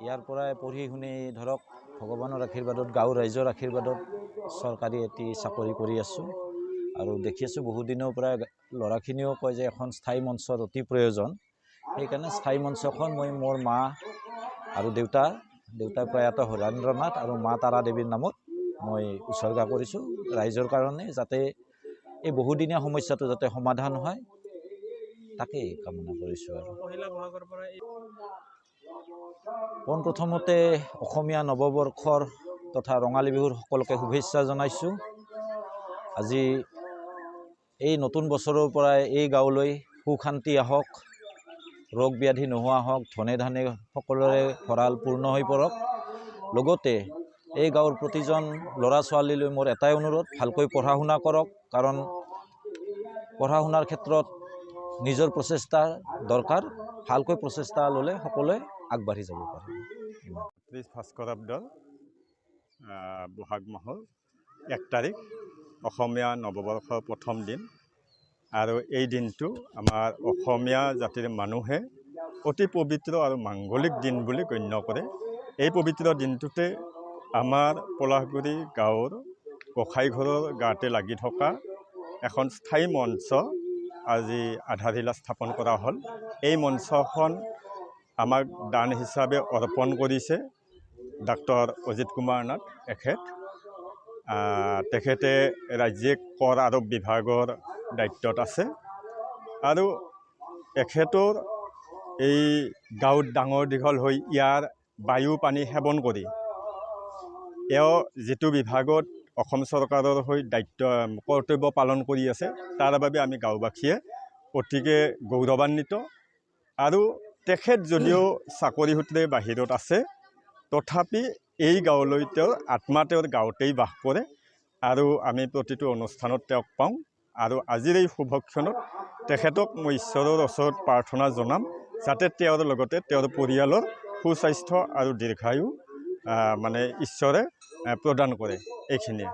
ইয়াৰ পৰাই পঢ়ি শুনি ধৰক ভগৱানৰ আশীৰ্বাদত গাঁৱৰ ৰাইজৰ আশীৰ্বাদত চৰকাৰী এটি চাকৰি কৰি আছোঁ আৰু দেখি আছোঁ বহুদিনৰ পৰাই ল'ৰাখিনিও কয় যে এখন স্থায়ী মঞ্চৰ অতি প্ৰয়োজন। সেইকাৰণে স্থায়ী মঞ্চখন মই মোৰ মা আৰু দেউতা প্ৰয়াত হৰেন্দ্ৰ নাথ আৰু মা তাৰা দেৱীৰ নামত মই উৎসৰ্গা কৰিছোঁ ৰাইজৰ কাৰণে, যাতে এই বহুদিনীয়া সমস্যাটো যাতে সমাধান হয় তাকেই কামনা কৰিছোঁ। আৰু পোনপ্ৰথমতে অসমীয়া নৱবৰ্ষৰ তথা ৰঙালী বিহুৰ সকলোকে শুভেচ্ছা জনাইছোঁ। আজি এই নতুন বছৰৰ পৰাই এই গাঁৱলৈ সুখ শান্তি আহক, ৰোগ ব্যাধি নোহোৱা হওক, ধনে ধানে সকলোৰে ভঁৰাল পূৰ্ণ হৈ পৰক। লগতে এই গাঁৱৰ প্ৰতিজন ল'ৰা ছোৱালীলৈ মোৰ এটাই অনুৰোধ, ভালকৈ পঢ়া শুনা কৰক, কাৰণ পঢ়া শুনাৰ ক্ষেত্ৰত নিজৰ প্ৰচেষ্টাৰ দৰকাৰ। ভালকৈ প্ৰচেষ্টা ল'লে সকলোৱে আগবাঢ়ি যাব পাৰে। 30 ভাস্কৰাব্দৰ বহাগ মাহৰ 1 তাৰিখ অসমীয়া নৱবৰ্ষৰ প্ৰথম দিন, আৰু এই দিনটো আমাৰ অসমীয়া জাতিৰ মানুহে অতি পবিত্ৰ আৰু মাংগলিক দিন বুলি গণ্য কৰে। এই পবিত্ৰ দিনটোতে আমাৰ পলাশগুৰি গাঁৱৰ গোসাঁইঘৰৰ গাতে লাগি থকা এখন স্থায়ী মঞ্চ আজি আধাৰশিলা স্থাপন কৰা হ'ল। এই মঞ্চখন আমাক দান হিচাপে অৰ্পণ কৰিছে ডাক্তৰ অজিত কুমাৰ নাথ এখেত। তেখেতে ৰাজ্যিক কৰ আৰোপ বিভাগৰ দায়িত্বত আছে, আৰু এখেতৰ এই গাঁৱত ডাঙৰ দীঘল হৈ ইয়াৰ বায়ু পানী সেৱন কৰি এওঁ যিটো বিভাগত অসম চৰকাৰৰ হৈ কৰ্তব্য পালন কৰি আছে, তাৰ বাবে আমি গাঁওবাসীয়ে অতিকে গৌৰৱান্বিত। আৰু তেখেত যদিও চাকৰি সূত্ৰে বাহিৰত আছে, তথাপি এই গাঁৱলৈ তেওঁৰ আত্মা তেওঁৰ গাঁৱতেই বাস কৰে, আৰু আমি প্ৰতিটো অনুষ্ঠানত তেওঁক পাওঁ। আৰু আজিৰ এই শুভক্ষণত তেখেতক মই ঈশ্বৰৰ ওচৰত প্ৰাৰ্থনা জনাম, যাতে তেওঁৰ লগতে তেওঁৰ পৰিয়ালৰ সুস্বাস্থ্য আৰু দীৰ্ঘায়ু ঈশ্বৰে প্ৰদান কৰে। এইখিনিয়ে।